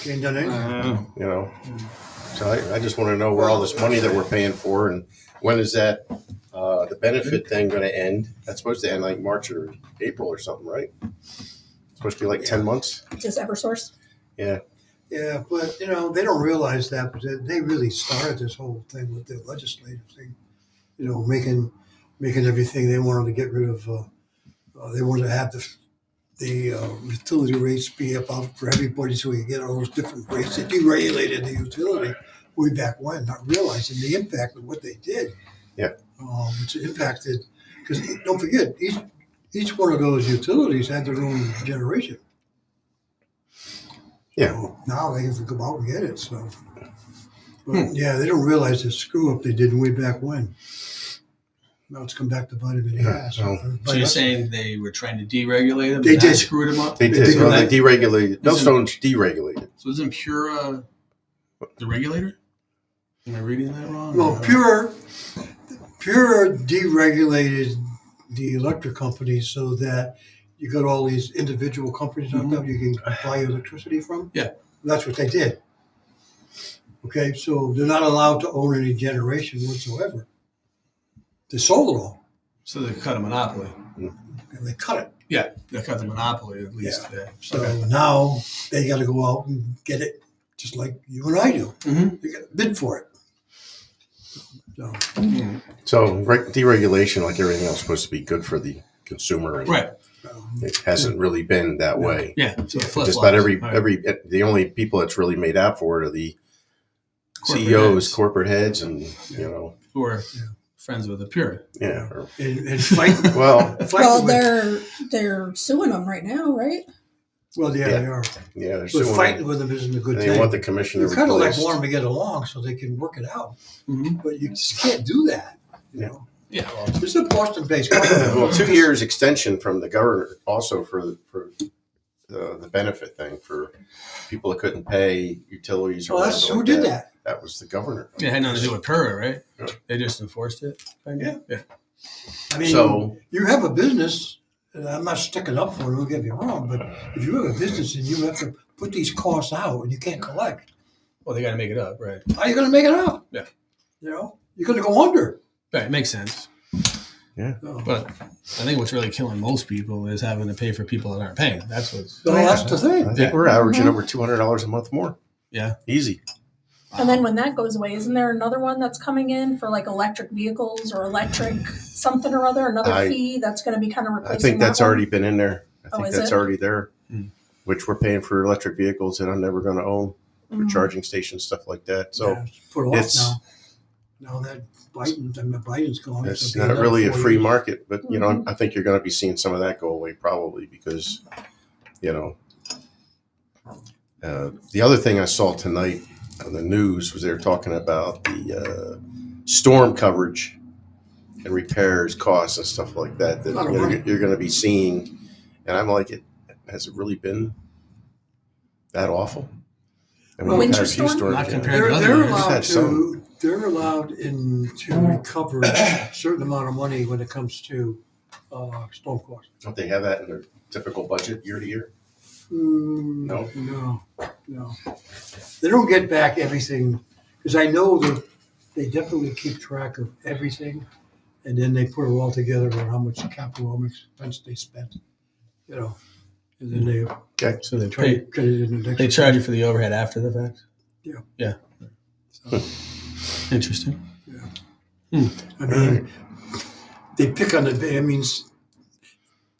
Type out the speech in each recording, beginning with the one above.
Ain't done anything. You know, so I just want to know where all this money that we're paying for, and when is that the benefit thing going to end? That's supposed to end like March or April or something, right? It's supposed to be like 10 months. Just Eversource. Yeah. Yeah, but they don't realize that, but they really started this whole thing with the legislative thing. Making everything. They wanted to get rid of. They wanted to have the utility rates be up for everybody, so we could get all those different rates. They deregulated the utility way back when, not realizing the impact of what they did. Yeah. Which impacted, because don't forget, each one of those utilities had their own generation. Yeah. So now they have to go out and get it. So, but yeah, they don't realize the screw up they did way back when. Now it's come back to bite them in the ass. So you're saying they were trying to deregulate them? They and did. That screwed them up? They did. Well, they deregulated. Millstone's deregulated. So isn't Pura the regulator? Am I reading that wrong? Well, Pure deregulated the electric companies so that you got all these individual companies out there you can buy electricity from. Yeah. That's what they did. Okay, so they're not allowed to own any generation whatsoever. They sold it all. So they cut a monopoly. And they cut it. Yeah, they cut the monopoly at least. Yeah. So now they got to go out and get it, just like you and I do. Mm-hmm. They got to bid for it. So deregulation, like everything else, is supposed to be good for the consumer. And Right. It hasn't really been that way. Yeah. So Just about the only people that's really made out for it are the CEOs, corporate heads, and who are friends with the Pura. Yeah. And fight. Well, They're suing them right now, right? Well, yeah, they are. Yeah, they're But suing fighting them. with them isn't a good And thing. they want the commission to You kind of like replace. want them to get along so they can work it out. Mm-hmm. But you just can't do that. Yeah. Yeah. Well, This is a Boston-based company. Well, 2 years extension from the governor also for the benefit thing for people that couldn't pay utilities. Or Well, that's whatever who like did that. That was the governor. it had nothing to do with Pura, right? Yeah. They just enforced it. Kind of? Yeah. I mean, So you have a business, and I'm not sticking up for it, don't get me wrong, but if you have a business and you have to put these costs out and you can't collect, Well, they got to make it up, right? how are you going to make it up? Yeah. You're going to go under. Right. It makes sense. So, But I think what's really killing most people is having to pay for people that aren't paying. That's what's. so that's the I thing. think Yeah. we're averaging over $200 a month more. Yeah. Easy. And then when that goes away, isn't there another one that's coming in for like electric vehicles or electric something or other, another fee that's going to be kind of replacing I think that's that one? already been in there. I Oh, think is that's it? already there, Mm. which we're paying for electric vehicles that I'm never going to own for Mhm. charging stations, stuff like that. So Yeah, it's put off it's- now. Now that Biden's gone. it's it'll be not really a another free 4 years. market, but I think you're going to be seeing some of that go away probably because, the other thing I saw tonight on the news was they were talking about the storm coverage and repairs costs and stuff like that that Lot of money. you're going to be seeing. And I'm like, has it really been that awful? I mean, Well, we've had winter a few storm? storms, Not yeah. compared to other They're years. allowed Had some. to recover a certain amount of money when it comes to storm costs. Don't they have that in their typical budget year to year? No. They don't get back everything because I know that they definitely keep track of everything, and then they put it all together on how much capital, how much expense they spent. And then they Okay. So they try to pay. get it in the next. They charge you for the overhead after the fact. Yeah. Yeah. So, Interesting. I mean, they pick on the. I mean,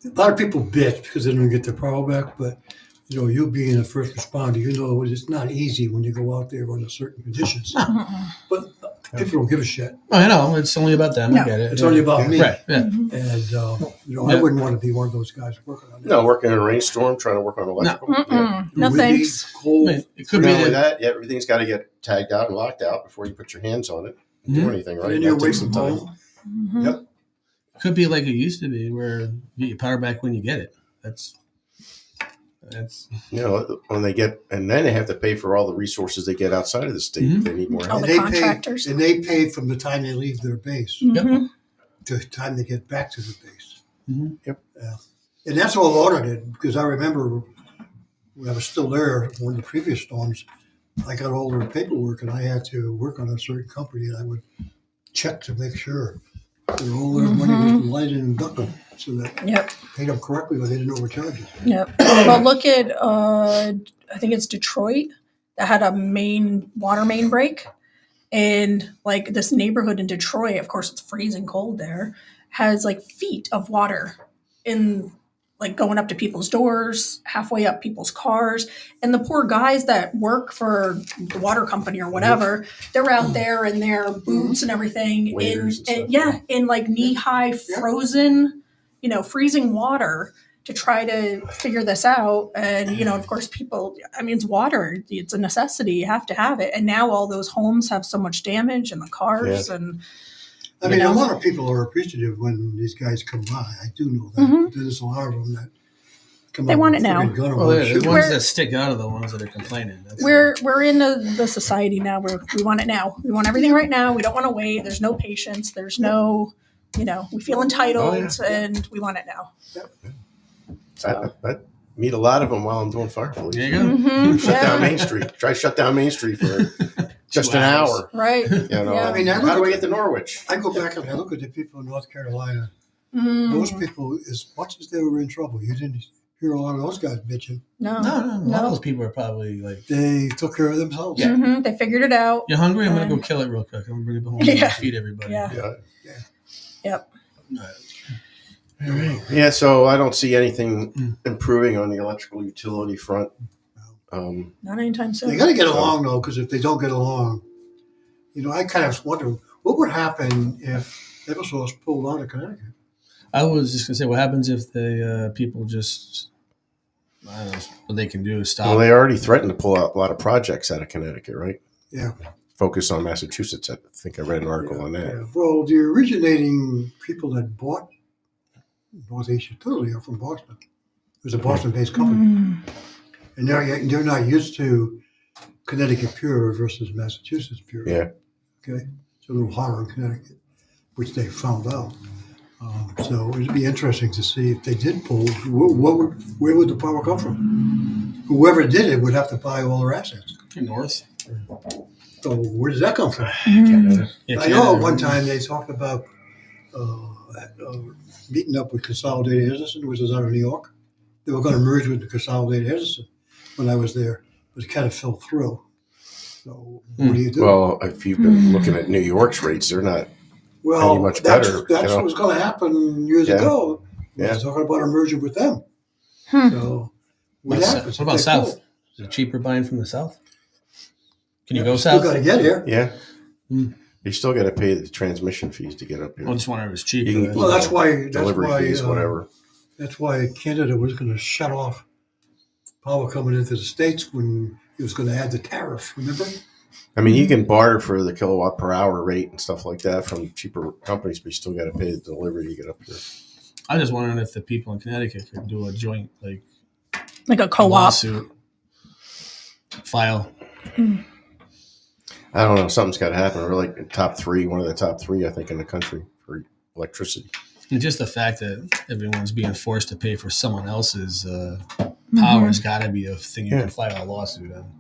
a lot of people bitch because they don't get their power back, but you being a first responder, it's not easy when you go out there under certain conditions. But people don't give a shit. Oh, I know. It's only about them. No. I get it. It's only about me, Right. Yeah. and I Yeah. wouldn't want to be one of those guys working on that. No, working in a rainstorm, trying to work on electrical. Yeah. No Windy, thanks. I cold. mean, it could be Not only that. that, everything's got to get tagged out and locked out before you put your hands on it and do Mhm. anything, And right? then you're That away takes from some time. home. Mhm. Yep. Could be like it used to be, where you get your power back when you get it. That's. When they get, and then they have to pay for all the resources they get outside of the state. Mhm. They need more All help. the contractors. And they pay from the time they leave their base Mhm. to the time they get back to the base. Mhm. Yep. Yeah. And that's all audited because I remember when I was still there, one of the previous storms, I got all their paperwork and I had to work on a certain company and I would check to make sure that all their money was lighted and ducted so that Yep. paid them correctly or they didn't overcharge it. Yep. Well, look at I think it's Detroit that had a water main break, and like this neighborhood in Detroit, of course it's freezing cold there, has like feet of water in like going up to people's doors, halfway up people's cars, and the poor guys that work for the water company or whatever, they're out there in their boots and everything Waders and stuff. yeah, in like knee-high frozen, freezing water to try to figure this out. And, of course people, I mean, it's water, it's a necessity, you have to have it. And now all those homes have so much damage and the cars and I mean, a lot of people are appreciative when these guys come by. I do know that. But there's a lot of them that come They up want with it now. a gun and Well, wanna the shoot. ones that stick out are the ones that are complaining. That's we're in the society now where we want it now. We want everything right now. We don't want to wait. There's no patience. There's no, we feel entitled and we want it now. I meet a lot of them while I'm doing fire police. There you go. Mhm. Shut down Main Street. Try shut down Main Street for just 2 an hours. hour. Right. I mean, I how do look I at- get to Norwich? I go back and I look at the people in North Carolina. Mm. Those people, as much as they were in trouble, you didn't hear a lot of those guys bitching. No. No, a lot of those people are probably like, They took care of themselves. Yeah. Mhm. They figured it out. "You're hungry? I'm gonna go kill it real quick. I'm gonna bring it home Yeah. and feed everybody." Yeah. Yeah. Yep. All right. Yeah, so I don't see anything improving on the electrical utility front. Not anytime soon. They got to get along though, because if they don't get along, I kind of wonder what would happen if Eversource pulled out of Connecticut. I was just gonna say, what happens if the people just, I don't know, what they can do is stop. Well, they already threatened to pull out a lot of projects out of Connecticut, right? Yeah. Focus on Massachusetts. I think I read an article on that. Yeah. Well, the originating people that bought Northeast Utility are from Boston. It was a Boston-based company, Mm. and they're not used to Connecticut Pure versus Massachusetts Pure. Yeah. Okay, it's a little hotter in Connecticut, which they found out. So it'd be interesting to see if they did pull. Where would the power come from? Whoever did it would have to buy all their assets. North. So where does that come from? Mm. Yeah, I know Canada. at one time they talked about meeting up with Consolidated Edison, which is out of New York. They were going to merge with the Consolidated Edison when I was there, but it kind of fell through. So what do you do? Well, if you've been looking at New York's rates, they're not. Well, any much that's better, what was going to happen years Yeah. ago. Yeah. I was talking about a merger with them. Hmm. So what What happens? about if they south? pull? Is it cheaper buying from the south? Can you Yeah, go still south? got to get here. Yeah. Hmm. You still got to pay the transmission fees to get up here. I just wonder if it's cheaper. You can- Well, that's why. Delivery fees, whatever. That's why Canada was going to shut off power coming into the states when he was going to add the tariff. Remember? I mean, you can barter for the kilowatt per hour rate and stuff like that from cheaper companies, but you still got to pay the delivery to get up here. I'm just wondering if the people in Connecticut could do a joint Like a co-op. lawsuit file. I don't know. Something's got to happen. We're like one of the top three, I think, in the country for electricity. And just the fact that everyone's being forced to pay for someone else's power Mhm. has got to be a thing you Yeah. can file a lawsuit on.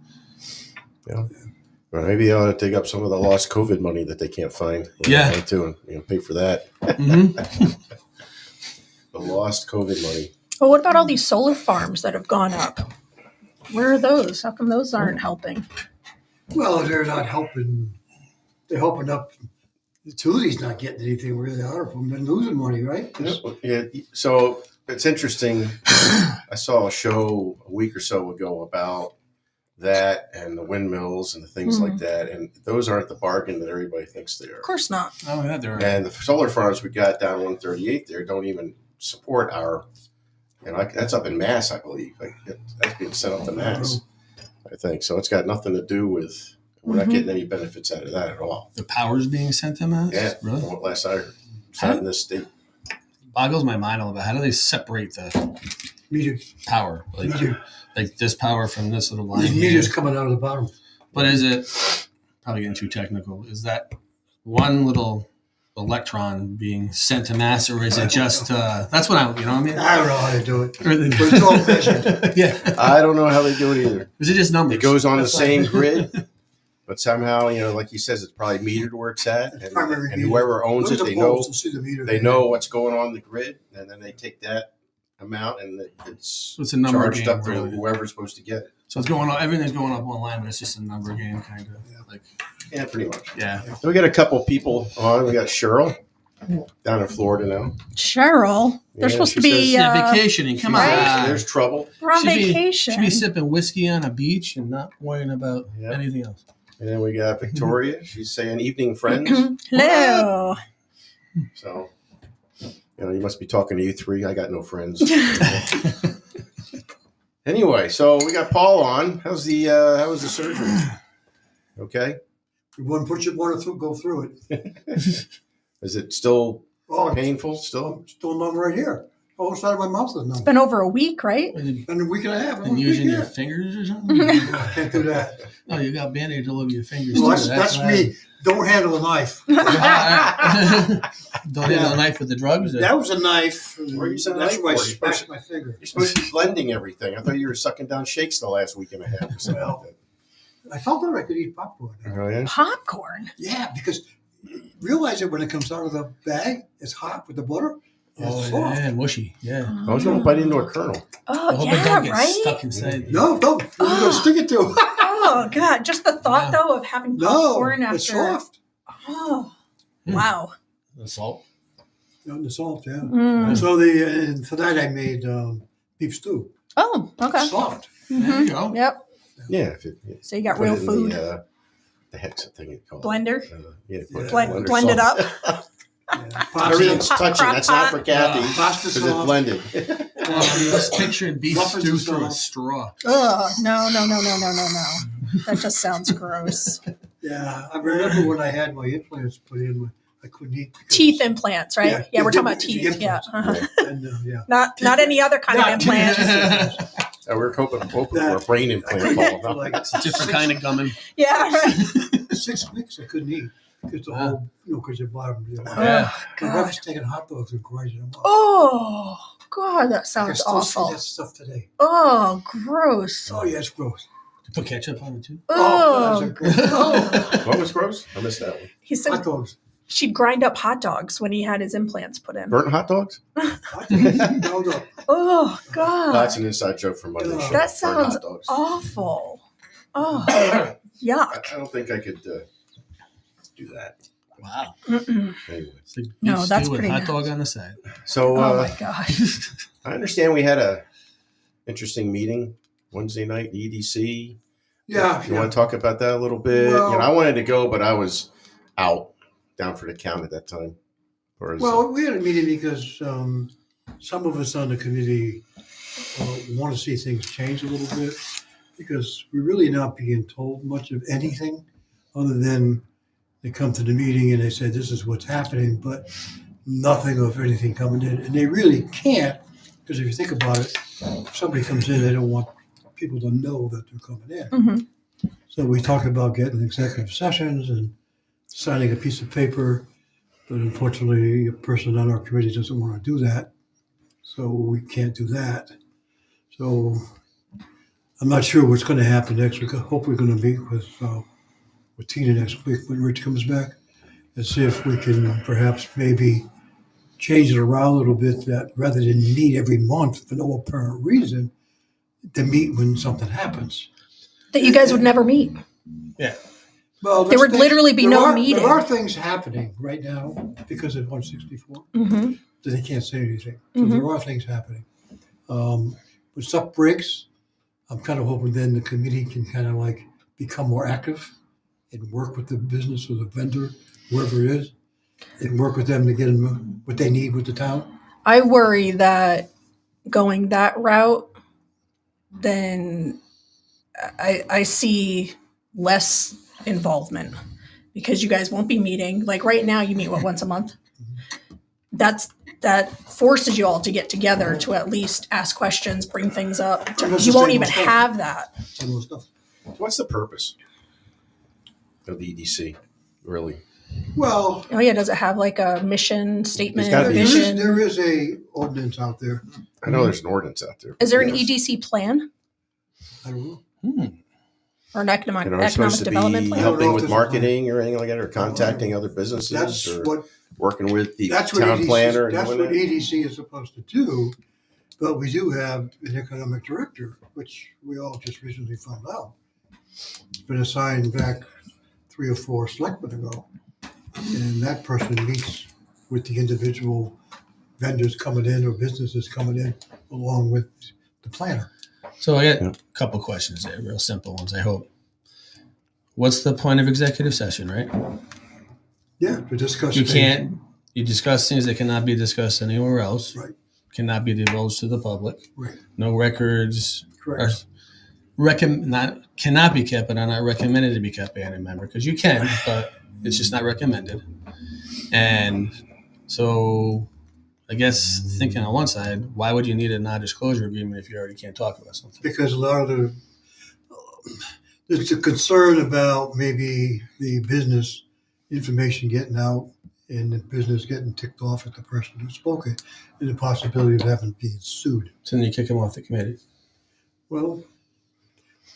But maybe they ought to dig up some of the lost COVID money that they can't find. Yeah. Too, and pay for that. Mm-hmm. The lost COVID money. But what about all these solar farms that have gone up? Where are those? How come those aren't helping? Well, they're not helping. They're helping up. The utility's not getting anything really out of them. They're losing money, right? Yeah. So it's interesting. I saw a show a week or so ago about that and the windmills and the things like that. And those aren't the bargain that everybody thinks they are. Of course not. Oh, yeah, they're And the solar farms we got down 138 there don't even support our, that's up in Mass, I believe. That's being sent up to Mass, I think. So it's got nothing to do with, we're not getting any benefits out of that at all. the power's being sent to Mass? Yeah. Really? From what last I heard. It's not in this state. Boggles my mind a little bit. How do they separate the Meters, power? Like this power from this little line there's here. meters coming out of the bottom. But is it, probably getting too technical, is that one little electron being sent to mass, or is it just that's what I you know what I mean? I don't know how to do it. Or the- But it's all measured. yeah. I don't know how they do it either. Is it just numbers? It goes on the That's same right. grid, but somehow, like he says, it's probably metered where it's at, and Primary meter. whoever owns Look it, at they the know poles and see the meter. what's going on the grid, and then they take that amount and it's So it's a number charged game, up to really. whoever's supposed to get it. So it's going on. Everything's going up online, but it's just a number game, kind of. Yeah. Like, Yeah, pretty much. yeah. So we got a couple people on. We got Cheryl down in Florida now. Cheryl, they're Yeah, supposed she to be Yeah, vacationing. Come on. Right? There's trouble. we're on Should be- vacation. Should be sipping whiskey on a beach and not worrying about Yeah. anything else. And then we got Victoria. She's saying evening friends. Hello. So, you must be talking to you three. I got no friends. Anyway, so we got Paul on. How was the surgery? Okay. You want to go through it. Is it still Oh, painful? Still? still numb right here. The whole side of my mouth is numb. It's been over a week, right? And a week and a half. And using your Yeah. fingers or something? I can't do that. No, you got band-aids all over your fingers. Well, too. that's why- me. Don't handle a knife. Don't handle a knife with the drugs? Or? That was a knife. Where are you using a That's knife why I for? smashed my finger. You're supposed to be blending everything. I thought you were sucking down shakes the last week and a half or something like I felt that I could eat popcorn. that. Oh, yeah? Popcorn. Yeah, because realize that when it comes out of the bag, it's hot with the butter. And Oh, it's soft. yeah, mushy. Yeah. I was going to bite into a kernel. I Oh, hope it yeah, don't get right? stuck inside. No, don't. You're going to stick it to. Oh, God. Just the thought, Yeah. though, of having No, popcorn after. it's soft. Oh, Mm. wow. The salt. No, the salt, yeah. Mm. So and tonight I made beef stew. Oh, okay. Soft. There Mhm. you go. Yep. Yeah. If So you got put real it in food. The heck's the thing you call Blender? it. Yeah, put it in Blend, blender, blend it salt. up. Yeah. Everything's Hot touching. crock That's not pot. for Kathy Pasta because it's sauce. blended. I'm just picturing beef Muffins stew and through a sauce. straw. Ugh, no. That just sounds gross. Yeah, I remember when I had my implants put in, I couldn't eat. because- Teeth implants, right? Yeah, Yeah, we're the- talking about the teeth. Yeah. implants. Uh-huh. And, yeah. Not any other kind Not of implants. teeth. We're hoping for a brain I implant. couldn't eat for Paul. like It's a different kind of gumming. Yeah, right. 6 weeks. I couldn't eat because the whole, because your bottom. Yeah. My God. wife's taking hot dogs and grinding them up. Oh, God, that I sounds still see awful. that stuff today. Oh, gross. Oh yeah, it's gross. Put ketchup on it too. Oh, Oh, that's gross. oh. What was gross? I missed that one. He said Hot dogs. she'd grind up hot dogs when he had his implants put in. Burnt hot dogs? Hot dogs. Ground up. Oh, God. That's an inside joke from Monday. That Show. That Burnt sounds hot dogs. awful. Oh, yuck. I don't think I could do that. Wow. Mm-mm. Anyway. It's like beef No, that's stew with pretty hot nice. dog on the side. So Oh, my gosh. I understand we had a interesting meeting Wednesday night, the EDC. Yeah. You want to talk about that a little bit? Well- I wanted to go, but I was out down for the count at that time. Well, we had a meeting because some of us on the committee want to see things change a little bit because we're really not being told much of anything other than they come to the meeting and they say this is what's happening, but nothing of anything coming in. And they really can't because if you think about it, if somebody comes in, they don't want people to know that they're coming in. Mhm. So we talked about getting executive sessions and signing a piece of paper, but unfortunately, a person on our committee doesn't want to do that. So we can't do that. So I'm not sure what's going to happen next week. I hope we're going to meet with Tina next week when Rich comes back and see if we can perhaps maybe change it around a little bit that rather than meet every month for no apparent reason, to meet when something happens. That you guys would never meet. Yeah. Well, There would literally be no meeting. There are things happening right now because of 164 Mm-hmm. that they can't say anything. So Mhm. there are things happening. When stuff breaks, I'm kind of hoping then the committee can kind of like become more active and work with the business or the vendor, whoever it is, and work with them to get them what they need with the town. I worry that going that route, then I see less involvement because you guys won't be meeting. Like right now, you meet once a month. That forces you all to get together to at least ask questions, bring things up. That's You the won't same even stuff. have that. Some of the stuff. What's the purpose of the EDC, really? Well, Oh yeah, does it have like a mission statement, gotta be. vision? there is a ordinance out there. I know there's an ordinance out there. Is there an Yes. EDC plan I don't know. or an economic You know, it's supposed to be development plan? I don't know helping if with there's a plan. marketing or anything like that, or contacting other businesses, That's or what working with the that's what town EDC, planner. And that's doing what that. EDC is supposed to do. But we do have an economic director, which we all just recently found out. It's been assigned back 3 or 4 selectmen ago. And that person meets with the individual vendors coming in or businesses coming in along with the planner. So I got Yeah. a couple questions there, real simple ones, I hope. What's the point of executive session, right? Yeah, to discuss. You things. can't, you discuss things that cannot be discussed anywhere else. Right. Cannot be divulged to the public. Right. No records are Correct. cannot be kept, but are not recommended to be kept by any member, because you can, but it's just not recommended. And so I guess thinking on one side, why would you need a non-disclosure agreement if you already can't talk about something? Because a lot of there's a concern about maybe the business information getting out and the business getting ticked off at the person who spoke it, and the possibility of having being sued. So then you kick him off the committee. Well,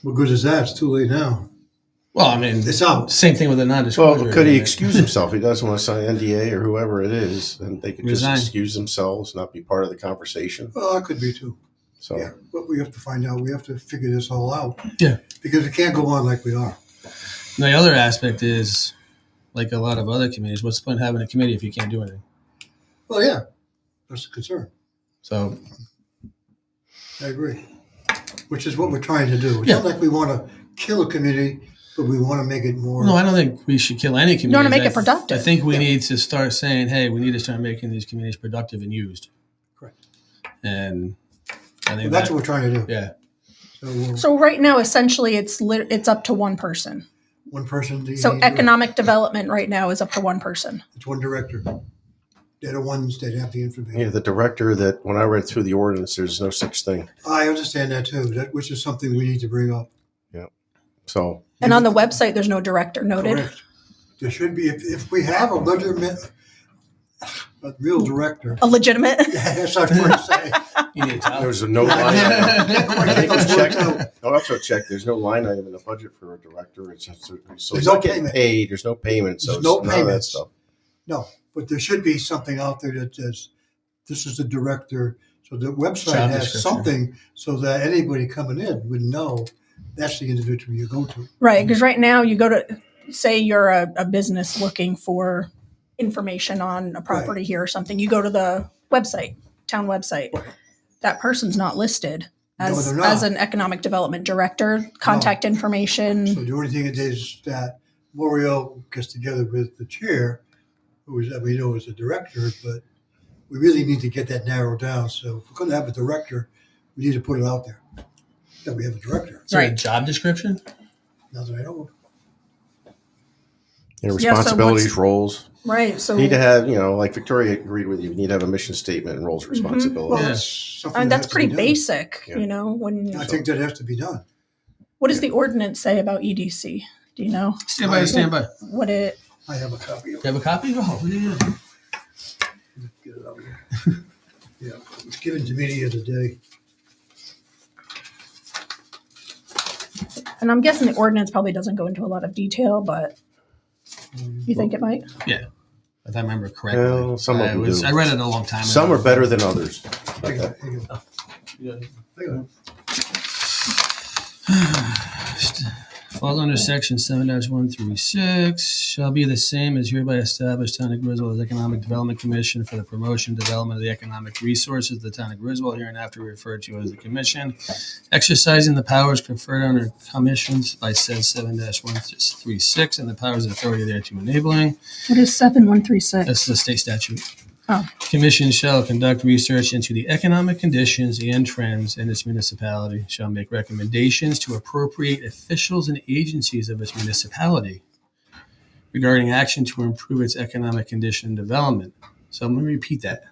what good is that? It's too late now. Well, I mean, It's out. same thing with a non-disclosure. Well, could he agreement. excuse himself? He doesn't want to sign NDA or whoever it is, and they could Resign. just excuse themselves, not be part of the conversation. Well, that could be too. So Yeah, but we have to find out. We have to figure this all out. Yeah. Because we can't go on like we are. And the other aspect is, like a lot of other committees, what's the point of having a committee if you can't do anything? Well, yeah, that's a concern. So I agree. Which is what we're trying to do. It's Yeah. not like we want to kill a committee, but we want to make it more. no, I don't think we should kill any committee. wanna make it productive. I think we need to start saying, hey, we need to start making these committees productive and used. Correct. And I think That's that, what we're trying to do. yeah. So So right now, essentially, it's up to one person. one person. So economic development right now is up to one person. It's one director. They're the ones that have the information. yeah, the director that when I read through the ordinance, there's no such thing. I understand that too. Which is something we need to bring up. So And on the website, there's no director noted. Correct. There should be if we have a real director. A legitimate. That's what I'm say. You need a job. there's no line item. I Get think those we worked checked. out. I'll also check. There's no line item in the budget for a director. It's just, so There's he's no not getting payment. paid. There's no payment. So There's it's no none of that payments. stuff. No, but there should be something out there that says this is the director. So the website Job has description. something so that anybody coming in would know that's the individual you go to. Right. Because right now, you go to, say you're a business looking for information on a property here or something. You go to the website, town website. Right. That person's not listed No, as, they're not. as an economic development director, contact information. So the only thing it is that L'Oreal gets together with the chair, who is that we know is the director, but we really need to get that narrowed down. So if we're going to have a director, we need to put it out there that we have a director. Is there a Right. job description? Now that I know, Yeah, so responsibilities, what's- roles. Right. So You need to have, like Victoria agreed with you. You need to have a mission statement and roles and well, responsibilities. Yeah. that's something. that's that has to pretty be done. basic, Yeah. you know, when, I think that has to be done. what does the ordinance say about EDC? Do you know Stand by, stand by. what it, I have a copy of You it. have a copy? Oh, yeah. Get it out here. Yeah, it's given to me the other day. and I'm guessing the ordinance probably doesn't go into a lot of detail, but you think it might? Yeah. If I remember correctly. Well, some of them do. I read it a long time ago. Some are better than others. Hang on, hang on, Yeah. hang on. Falls under section 7-136, shall be the same as hereby established Town of Griswold as Economic Development Commission for the promotion and development of the economic resources of the Town of Griswold, hereinafter referred to as the Commission, exercising the powers conferred on her commissions by said 7-136 and the powers and authority thereto enabling. What is 7136? That's the state statute. Oh. Commission shall conduct research into the economic conditions and trends in its municipality, shall make recommendations to appropriate officials and agencies of its municipality regarding action to improve its economic condition and development. So I'm going to repeat that.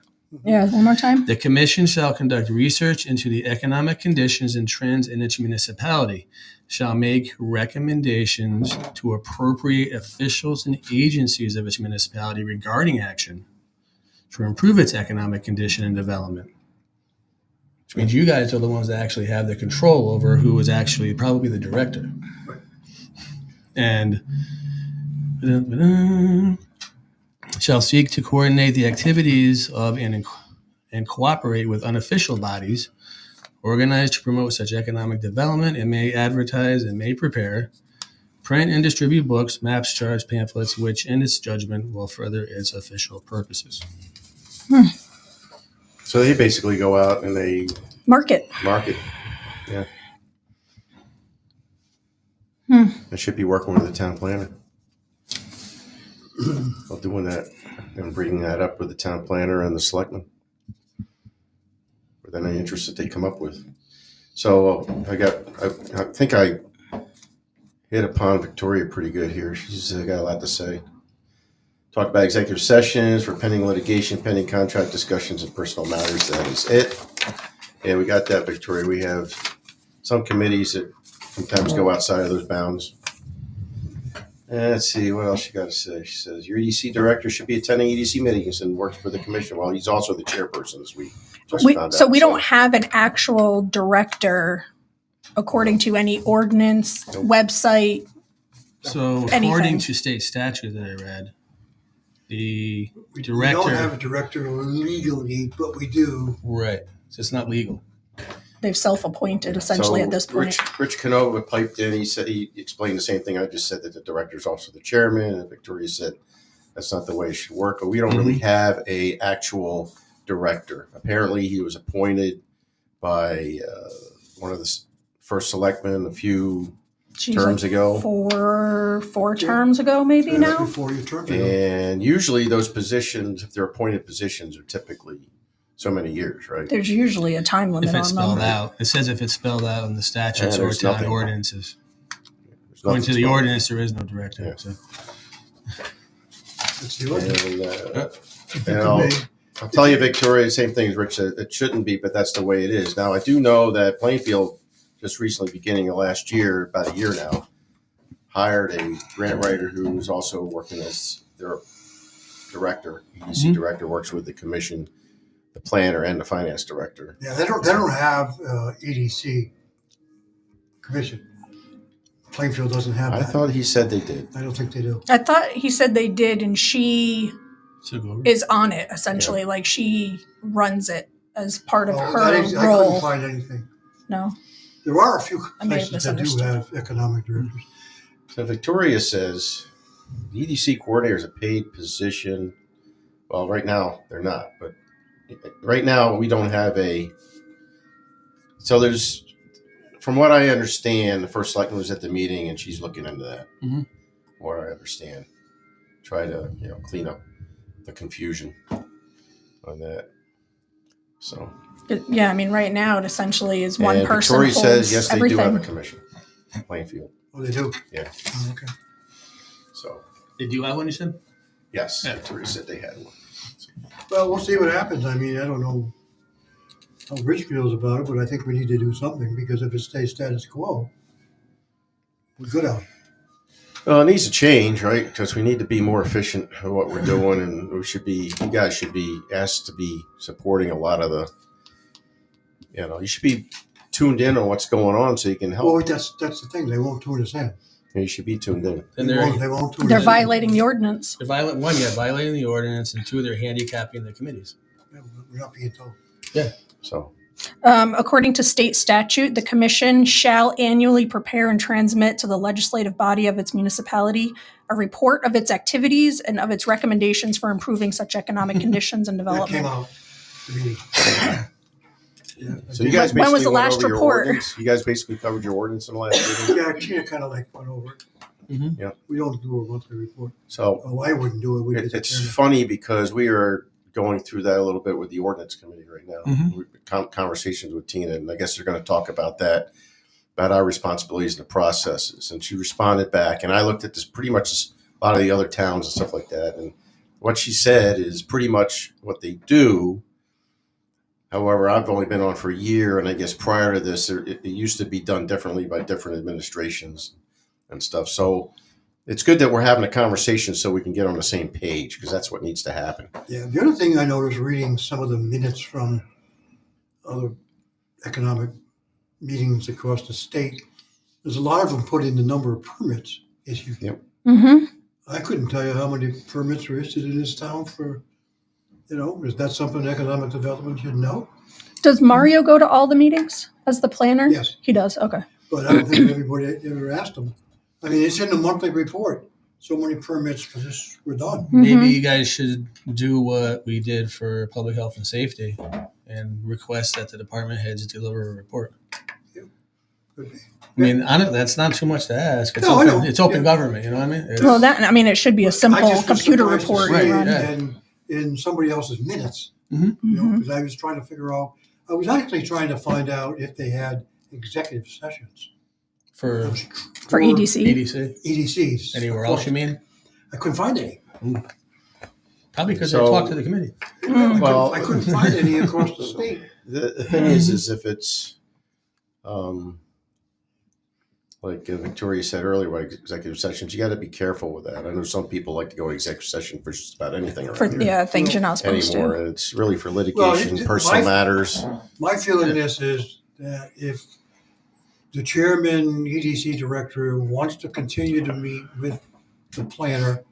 Yeah, one more time. The commission shall conduct research into the economic conditions and trends in its municipality, shall make recommendations to appropriate officials and agencies of its municipality regarding action to improve its economic condition and development. Which means you guys are the ones that actually have the control over who is actually probably the director. And shall seek to coordinate the activities of and cooperate with unofficial bodies organized to promote such economic development, and may advertise and may prepare, print and distribute books, maps, charts, pamphlets, which in its judgment will further its official purposes. So they basically go out and they Market. market. Yeah. I should be working with the town planner. Well, doing that and bringing that up with the town planner and the selectmen. With any interest that they come up with. So I think I hit upon Victoria pretty good here. She's got a lot to say. Talk about executive sessions for pending litigation, pending contract discussions, and personal matters. That is it. Yeah, we got that, Victoria. We have some committees that sometimes go outside of those bounds. And let's see, what else she got to say? She says, your EDC director should be attending EDC meetings and works for the commission. Well, he's also the chairperson, as we just found out. We don't have an actual director according to any ordinance, website. So Anything. according to state statute that I read, the We director, don't have a director legally, but we do. right, so it's not legal. They've self-appointed essentially at this point. Rich Canova piped in. He said he explained the same thing I just said, that the director is also the chairman. And Victoria said that's not the way it should work. But we don't really have a actual director. Apparently, he was appointed by one of the first selectmen a few terms ago. Four terms ago, maybe now. Before your term. ago. And usually, those positions, if they're appointed positions, are typically so many years, right? There's usually a time limit If it's on spelled them. out, it says if it's spelled out in the statutes And or there's town nothing. ordinances. There's According nothing to the spelled. ordinance, there is no director. Yeah. So. That's the ordinance. And I'll tell you, Victoria, the same thing as Rich said. It shouldn't be, but that's the way it is. Now, I do know that Plainfield, just recently, beginning of last year, about a year now, hired a grant writer who is also working as their director. EDC director, works with the commission, the planner, and the finance director. Yeah, they don't have EDC commission. Plainfield doesn't have I that. thought he said they did. I don't think they do. I thought he said they did, and she Took over. is on it essentially. Like she runs it as part of Oh, her I couldn't role. find anything. No, There are a few I may have places that do misunderstood. have economic directors. So Victoria says the EDC coordinator is a paid position. Well, right now they're not, but right now we don't have a. So there's, from what I understand, the first selectman was at the meeting and she's looking into that. Mhm. What I understand, try to clean up the confusion on that. So yeah. I mean, right now it essentially is one and person Victoria holds says yes, they everything. do have a commission, Plainfield. Oh, they do? Yeah. Oh, okay. So They do have one, you said? yes, Yeah. Victoria said they had one. Well, we'll see what happens. I mean, I don't know how Rich feels about it, but I think we need to do something because if it stays status quo, we're good out. Well, it needs to change, right? Because we need to be more efficient at what we're doing, and you guys should be asked to be supporting a lot of the, you should be tuned in on what's going on so you can help. Well, that's the thing. They won't tune us in. You should be tuned in. And They they're won't tune They're us in. violating the ordinance. violating the ordinance, and two, they're handicapping the committees. Yeah, we're not being told. So According to state statute, the commission shall annually prepare and transmit to the legislative body of its municipality a report of its activities and of its recommendations for improving such economic conditions and That came development. out to me. Yeah, so you guys When was basically the went last over your report? ordinance. You guys basically covered your ordinance in the last meeting. Yeah, Tina kind of like went over it. Mhm. Yeah. We don't do a monthly report. So Oh, I wouldn't do it. We did it's the funny because we are going through that a little bit with the ordinance committee right now. Mhm. We've conversations with Tina, and I guess they're going to talk about that, about our responsibilities and the processes. And she responded back, and I looked at this pretty much as a lot of the other towns and stuff like that. And what she said is pretty much what they do, However, I've only been on for a year, and I guess prior to this, it used to be done differently by different administrations and stuff. So it's good that we're having a conversation so we can get on the same page, because that's what needs to happen. Yeah, the other thing I noticed reading some of the minutes from other economic meetings across the state, there's a lot of them put in the number of permits issued. Yep. Mm-hmm. I couldn't tell you how many permits were issued in this town for, is that something economic development should know? Does Mario go to all the meetings as the planner? Yes, He does. Okay. but I don't think everybody ever asked them. I mean, it's in the monthly report. So many permits for this were done. Maybe you guys should do what we did for public health and safety and request that the department heads deliver a report. Could be. I mean, that's not too much to ask. It's No, I open, know. it's open Yeah. government, you know what I mean? It's- Well, it should be a I simple just was computer surprised to report. see Right, you run. yeah. in somebody else's minutes. Mhm. Mhm. Because I was trying to figure out, I was actually trying to find out if they had executive sessions. For For EDC. EDC. EDCs. Anywhere else, you mean? I couldn't find any. Probably because So- they talked to the committee. Well- I couldn't find any across the state. The thing is if it's, like Victoria said earlier, like executive sessions, you got to be careful with that. I know some people like to go to executive session for just about anything around For here things you're not supposed anymore, to. and it's really for Well, litigation, personal matters. My feeling is that if the chairman, EDC director wants to continue to meet with the planner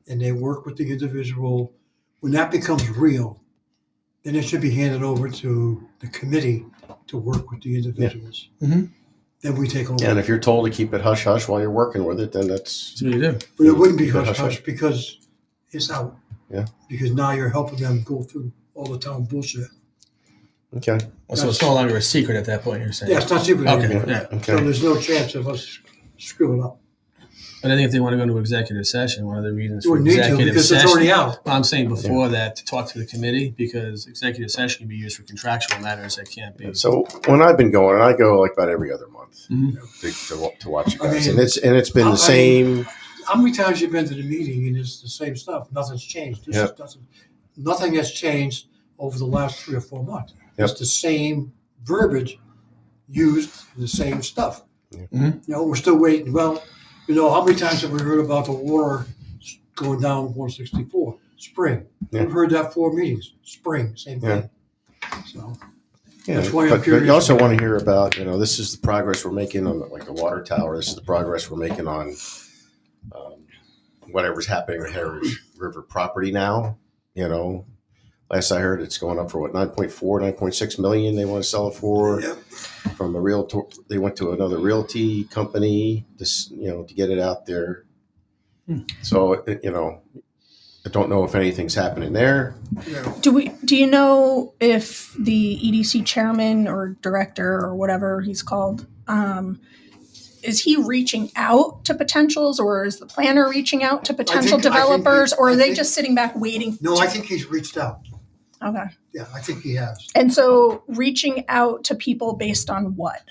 and they work with the individual, when that becomes real, then it should be handed over to the committee to work with the individuals. Mhm. Then we take over. And if you're told to keep it hush hush while you're working with it, then that's That's what you do. But it wouldn't be Keep it hush hush-hush. hush because it's out. Yeah. Because now you're helping them go through all the town bullshit. okay. Well, so it's no longer a secret at that point, you're saying? Yeah, it's not secret Okay, anymore. yeah. So Okay. there's no chance of us screwing up. But I think if they want to go into executive session, one of the reasons We for need to executive because it's session. already out. Well, I'm saying before that to talk to the committee because executive session can be used for contractual matters that can't be. So when I've been going, and I go like about every other month Mhm. to watch you I guys, mean, and it's been I the same. How many times you've been to the meeting and it's the same stuff? Nothing's changed. This Yep. nothing has changed over the last 3 or 4 months. Yep. It's the same verbiage used, the same stuff. Mhm. We're still waiting. Well, how many times have we heard about the water going down 164? Spring. Yeah. We've heard that 4 meetings. Spring, same Yeah. thing. So Yeah, That's why I'm but curious you also about- want to hear about, this is the progress we're making on like the water tower. This is the progress we're making on whatever's happening with Heritage River property now. Last I heard, it's going up for what 9.6 million. They want to sell it for yep. from a realtor. They went to another realty company to get it out there. So I don't know if anything's happening there. Yeah. Do you know if the EDC chairman or director or whatever he's called, is he reaching out to potentials, or is the planner reaching out to potential I think developers, or I are they think- just sitting back waiting? No, I think he's reached out. Okay. Yeah, I think he has. And so reaching out to people based on what?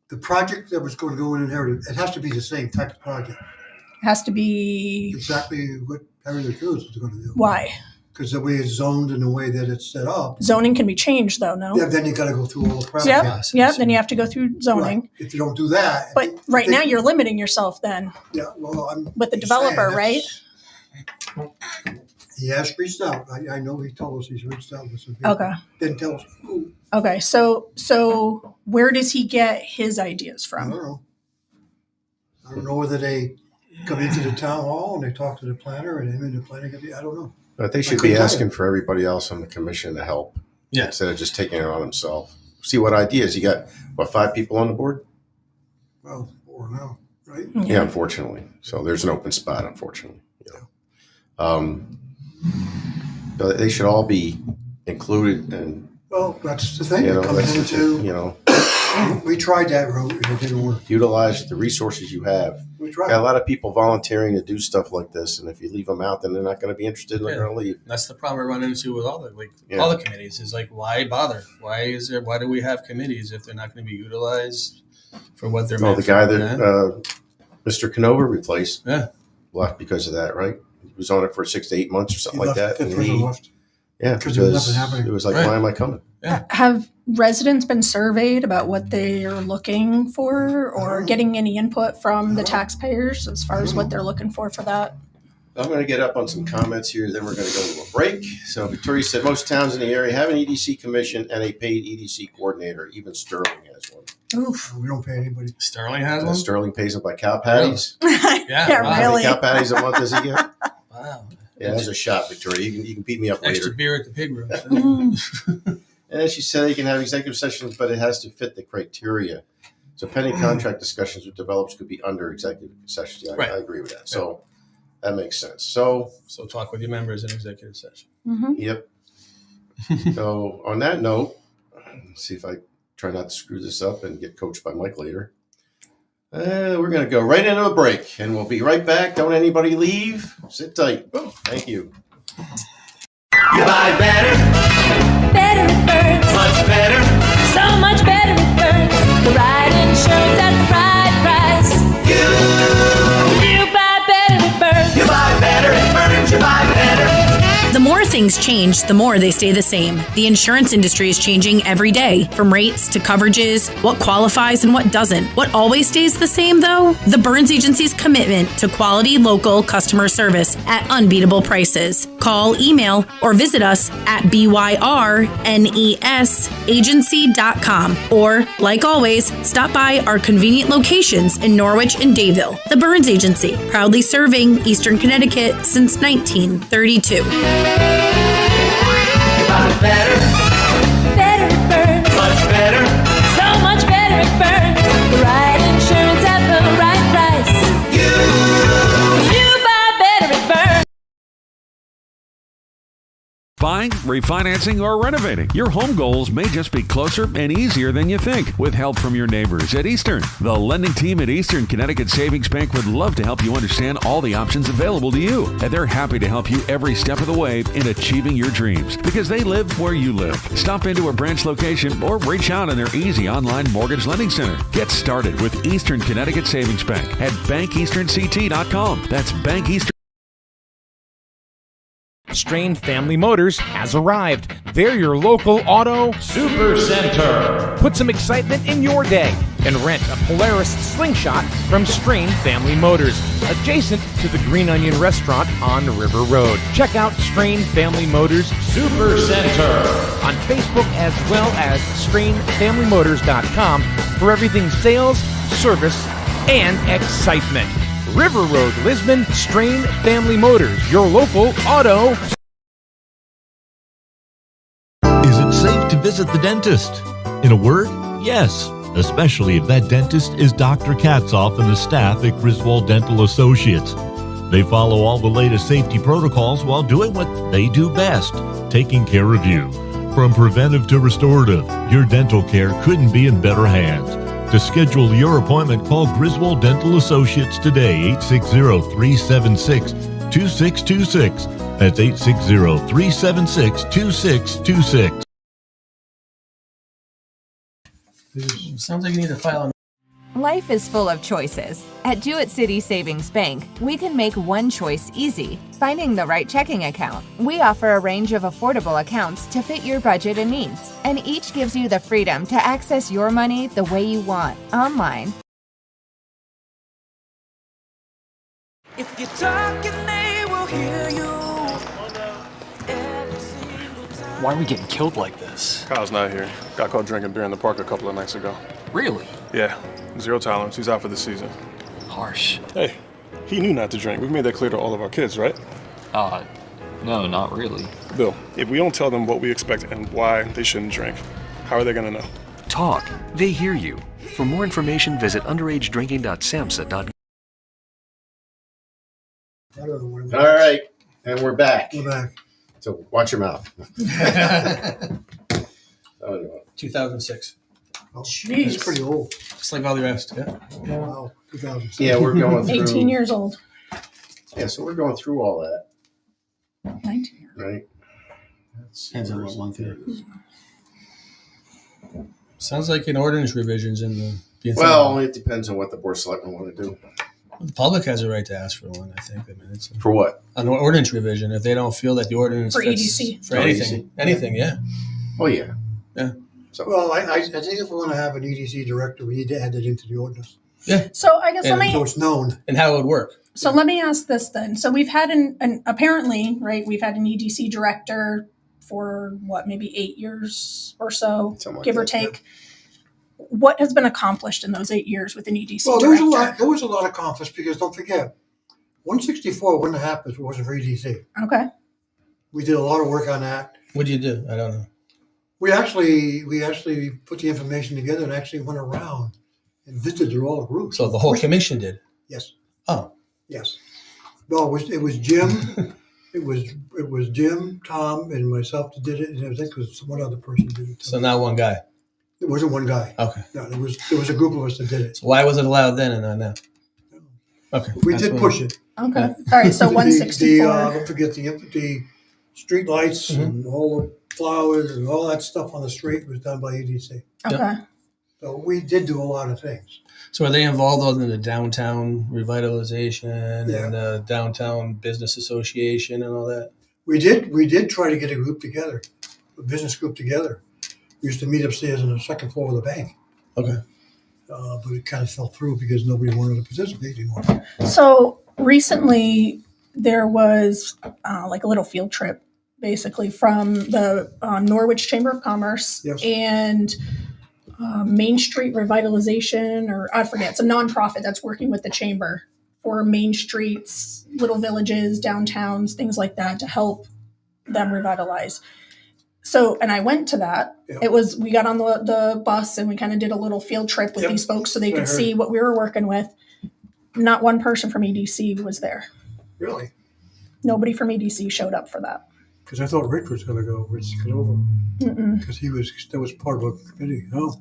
The project that was going to go in Heritage, it has to be the same type of project. It has to be Exactly what Heritage Village is going to do. why? Because the way it's zoned and the way that it's set up, Zoning can be changed though, no? yeah, then you got to go through all the crap. Yep. again. Yep. Then you have to go through zoning. Right. If you don't do that. But right now you're limiting yourself then Yeah, well, I'm. with the just developer, saying, right? He has reached out. I know he told us he's reached out with some people. Okay. Didn't tell us who. Okay. So where does he get his ideas I from? don't know. I don't know whether they come into the town hall and they talk to the planner and him and the planner. I don't know. But they should couldn't be tell asking you. for everybody else on the commission to help. Yeah. Instead of just taking it on himself. See what ideas. You got, 5 people on the board? Well, or no, right? Yeah, unfortunately. So there's an open spot, unfortunately. But they should all be included and, Well, that's the thing. It comes that's, into, we tried that route and it didn't work. utilize the resources you have. We Got a tried. lot of people volunteering to do stuff like this, and if you leave them out, then they're not going to be interested. And they're going to leave. That's the problem we run into with all Yeah. all the committees is like, why bother? Why do we have committees if they're not going to be utilized for what they're Oh, meant the for? guy Yeah. that Mr. Canova replaced Yeah. left because of that, right? He was on it for 6 to 8 months or He something like left, that, the and person he left. Yeah, Because there was because nothing happening. it was like, Right. why am I coming? Have residents been surveyed about what they are looking for or getting any input from the taxpayers as far as what they're looking for that? I'm going to get up on some comments here, then we're going to go to a break. So Victoria said most towns in the area have an EDC commission and a paid EDC coordinator. Even Sterling has one. Oof. We don't pay anybody. Sterling has And one? Sterling pays them by cow patties. Yeah, wow. How many really. cow patties a month does he get? Wow. Yeah, that's a shot, Victoria. You can beat me up Extra later. beer at the pig room. Mm. And she said you can have executive sessions, but it has to fit the criteria. So pending contract discussions with developers could be under executive sessions. Yeah, Right. I agree with that. So that makes sense. So, So talk with your members in executive session. Mhm. yep. So on that note, let's see if I try not to screw this up and get coached by Mike later. We're going to go right into a break, and we'll be right back. Don't anybody leave. Sit tight. Thank you. You buy better, Better it burns, much better. so much better it burns. The right insurance at the right price. You buy better it burns. You buy better, it burns. You buy better. The more things change, the more they stay the same. The insurance industry is changing every day, from rates to coverages, what qualifies and what doesn't. What always stays the same, though? The Burns Agency's commitment to quality local customer service at unbeatable prices. Call, email, or visit us at byrnesagency.com. Or, like always, stop by our convenient locations in Norwich and Dayville. The Burns Agency, proudly serving Eastern Connecticut since 1932. You buy better, Better it burns, much better. so much better it burns. The right insurance at the right price. You buy better it burns. Buying, refinancing, or renovating. Your home goals may just be closer and easier than you think with help from your neighbors at Eastern. The lending team at Eastern Connecticut Savings Bank would love to help you understand all the options available to you. And they're happy to help you every step of the way in achieving your dreams because they live where you live. Stop into a branch location or reach out in their easy online mortgage lending center. Get started with Eastern Connecticut Savings Bank at bankeasternct.com. That's Bank Eastern. Strain Family Motors has arrived. They're your local auto super center. Put some excitement in your day and rent a Polaris Slingshot from Strain Family Motors, adjacent to the Green Onion Restaurant on River Road. Check out Strain Family Motors Super Center on Facebook as well as strainfamilymotors.com for everything sales, service, and excitement. River Road, Lisbon, Strain Family Motors, your local auto. Is it safe to visit the dentist? In a word, yes, especially if that dentist is Dr. Katzoff and the staff at Griswold Dental Associates. They follow all the latest safety protocols while doing what they do best, taking care of you. From preventive to restorative, your dental care couldn't be in better hands. To schedule your appointment, call Griswold Dental Associates today, 860-376-2626. That's 860-376-2626. Sounds like you need to file an Life is full of choices. At Jewett City Savings Bank, we can make one choice easy, finding the right checking account. We offer a range of affordable accounts to fit your budget and needs, and each gives you the freedom to access your money the way you want, online. If you're talking, they will hear you. Why are we getting killed like this? Kyle's not here. Got caught drinking beer in the park a couple of nights ago. Really? Yeah, 0 tolerance. He's out for the season. Harsh. Hey, he knew not to drink. We've made that clear to all of our kids, right? No, not really. Bill, if we don't tell them what we expect and why they shouldn't drink, how are they gonna know? Talk. They hear you. For more information, visit underagedrinking.samhsa.gov. I don't know where All right, and we're back. We're back. So watch your mouth. Oh, anyway. 2006. Oh, Jeez. It's pretty old. Just like all the rest. Yeah. Wow, 2006. Yeah, we're going through. 18 years old. Yeah, so we're going through all that, 19. right? Let's see, Depends on where what is month it? it is. Sounds like an ordinance revisions in the. Well, it depends on what the board of selectmen want to do. The public has a right to ask for one, I think. I mean, it's For what? an ordinance revision if they don't feel that the ordinance For fits EDC. for For anything. EDC. Anything, yeah. Oh, yeah. Yeah. So, Well, I think if we want to have an EDC director, we need to add it into the ordinance. So I guess And let So me it's known. And how it would work. so let me ask this then. So we've had an apparently, right, we've had an EDC director for what, maybe 8 years or so, Something like give or that, yeah. take. What has been accomplished in those 8 years with an EDC Well, director? there was a lot accomplished because don't forget, 164 wouldn't have happened if it wasn't for EDC. Okay. We did a lot of work on that. What do you do? I don't know. We actually put the information together and actually went around and visited all the groups. So the whole commission did. Yes. Oh. Yes. No, it was Jim. it was Jim, Tom, and myself that did it, and I think it was one other person did it. So not one guy. It wasn't one guy. Okay. No, there was a group of us that did it. So why was it allowed then and not now? Okay. We That's did what- push it. Okay. All right. So 164. Don't forget the street lights and all the flowers and all that stuff on the street was done by EDC. Okay. So we did do a lot of things. So are they involved in the downtown revitalization Yeah. and the downtown business association and all that? We did try to get a group together, a business group together. We used to meet upstairs on the second floor of the bank. Okay. But it kind of fell through because nobody wanted to participate anymore. So recently there was like a little field trip basically from the Norwich Chamber of Commerce Yes. and Main Street Revitalization, or I forget, it's a nonprofit that's working with the chamber for main streets, little villages, downtowns, things like that to help them revitalize. So, and I went to that. Yeah. It was, we got on the bus and we kind of did a little field trip with Yep. these folks so they I could heard. see what we were working with. Not one person from EDC was there. Really? Nobody from EDC showed up for that. Because I thought Rich was going to go, Rich Canova, Mm-mm. because that was part of a committee. Oh,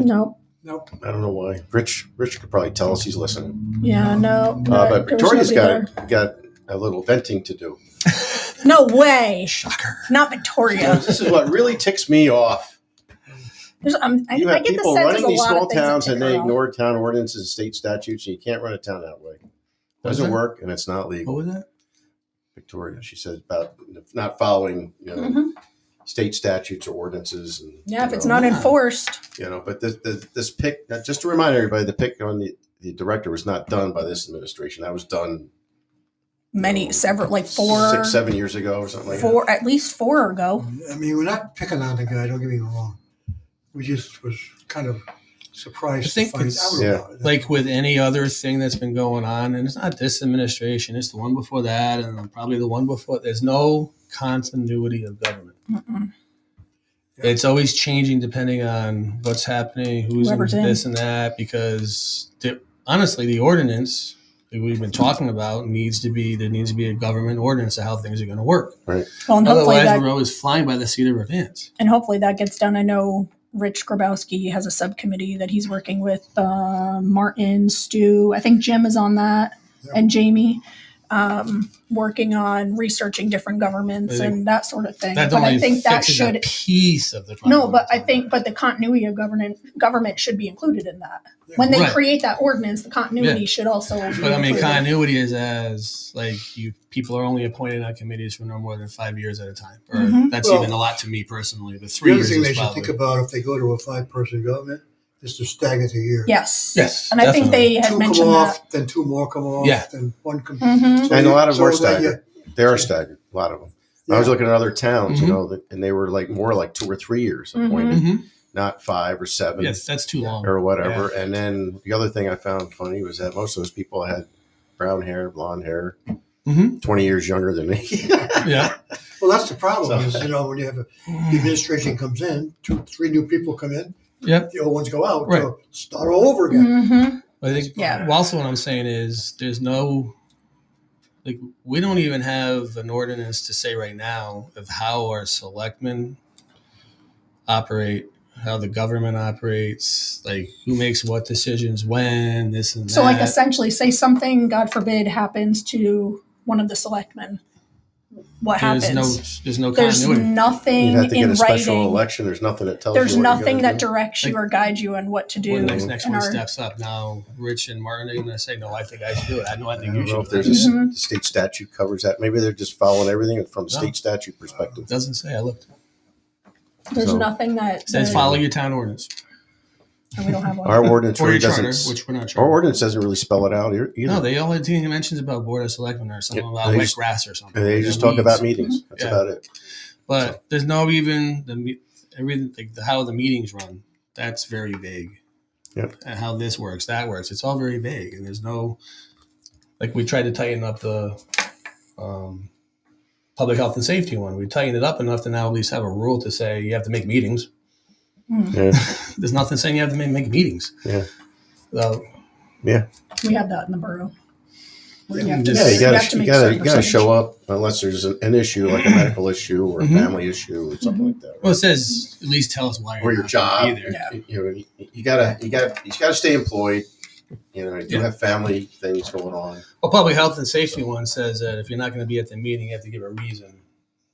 No. Nope. I don't know why. Rich could probably tell us he's listening. Yeah, no. But there was Victoria's nobody got a little venting to do. there. No way. Shocker. Not Victoria. This is what really ticks me off. There's, I You I have get the people sense running there's a these lot of small things that towns tick and her they off. ignore town ordinances and state statutes, and you can't run a town that way. What was Doesn't that? work, and it's not legal. What was that? Victoria, she said about not following, Mhm. state statutes or ordinances. And, Yeah, if it's not enforced. But this pick, just to remind everybody, the pick on the director was not done by this administration. That was done Several, like 6-7 years ago or something like that. at least 4 ago. I mean, we're not picking on the guy, don't get me wrong. We just was kind of surprised I think to find it's out about it. like with any other thing that's been going on, and it's not this administration, it's the one before that, and probably the one before. There's no continuity of government. Mm-mm. It's always changing depending on what's happening, who's Whoever's in in. this and that, because honestly, the ordinance that we've been talking about needs to be a government ordinance of how things are going to work. Right. Well, and hopefully Otherwise, that, we're always flying by the seat of our pants. and hopefully that gets done. I know Rich Grabowski has a subcommittee that he's working with Martin, Stu. I think Jim is on that, and Jamie, working on researching different governments and that sort of thing. That But only I think that fixes should a piece of the no, problem. but I think the continuity of government should be included in that. When they Right. create that ordinance, the continuity Yeah. should also. be But I mean, included. continuity is as like people are only appointed on committees for no more than 5 years at a time. Or Mhm. that's Well, even a lot to me personally. But The 3 other years thing they is should probably. think about if they go to a 5-person government is to stagger the year. Yes. Yes, And I think they had Two come mentioned off, that. then 2 more come off, Yeah. then 1 come. Mhm. And a lot of them are so that staggered. They are staggered, a lot of them. I was Yeah. looking at other towns, Mhm. and they were more like 2 or 3 years Mhm. appointed, Mhm. not 5 or 7. Yes, that's too long. Or whatever. And then the other thing I found funny was that most of those people had brown hair, blonde hair, Mhm. 20 years younger than me. Yeah. Well, that's the problem So- is, when you have the administration comes in, 2-3 new people come in, Yep. the old ones go out, Right. so start all over again. Mhm. I think Yeah. also what I'm saying is there's no, like, we don't even have an ordinance to say right now of how our selectmen operate, how the government operates, like who makes what decisions when, this and that. So, like, essentially, say something, God forbid, happens to one of the selectmen. what happens. There's no There's continuity. nothing You'd have to get in a special writing. election. There's nothing that tells There's you what nothing you that gotta do. directs you or guides you on what to do. Well, next in one our- steps up now. Rich and Martin are going to say, "No, I think I should do it." I know. I I think don't you know should. if there's a Mhm. state statute covers that. Maybe they're just following everything from a state statute perspective. It doesn't say. I looked. There's So- nothing that It says that- follow your town ordinance. and we don't have one. Our ordinance Or really your charter, doesn't. which we're not Our charter. ordinance doesn't really spell it out either. No, they only mentions about board of selectmen or something Yeah, about they wet just- grass or something. They like just that, talk about weeds. meetings. That's Yeah. about it. But there's no even everything like how the meetings run. That's very vague. Yep. And how this works, that works. It's all very vague, and there's no like we tried to tighten up the public health and safety one. We tightened it up enough to now at least have a rule to say you have to make meetings. Yeah. There's nothing saying you have to make meetings. Yeah. So Yeah. We have that in the borough. Where you Yeah, have to- you have to gotta make you a gotta certain you gotta percentage. show up unless there's an issue like a medical issue or a Mhm. family issue or something like that. well, it says at least tell us why Or you're your not job. gonna be there. You know, you gotta stay employed. You know, you do Yeah. have family things going on. Well, public health and safety one says that if you're not going to be at the meeting, you have to give a reason.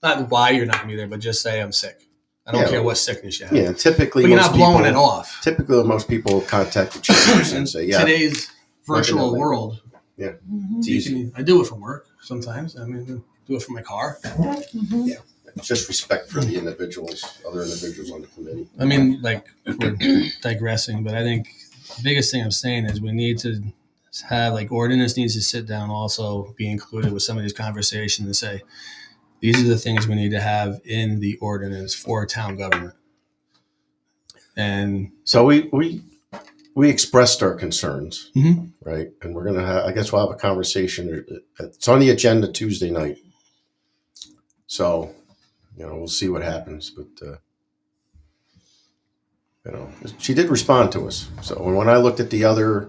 Not why you're not going to be there, but just say I'm sick. I don't Yeah. care what sickness you have. Yeah, and typically But you're most not blowing people- it off. Typically, most people contact the chambers and say, "Yeah, Today's virtual Definitely. world. yeah, Mhm. it's easy." I do it from work sometimes. I mean, do it from my car. Mhm. It's just respect for the individuals, other individuals on the committee. I mean, like we're digressing, but I think the biggest thing I'm saying is we need to have like ordinance needs to sit down, also be included with some of these conversations and say, these are the things we need to have in the ordinance for town government. And So we expressed our concerns, Mhm. right? And we're gonna have. I guess we'll have a conversation. It's on the agenda Tuesday night. So, you know, we'll see what happens. But you know, she did respond to us. So when I looked at the other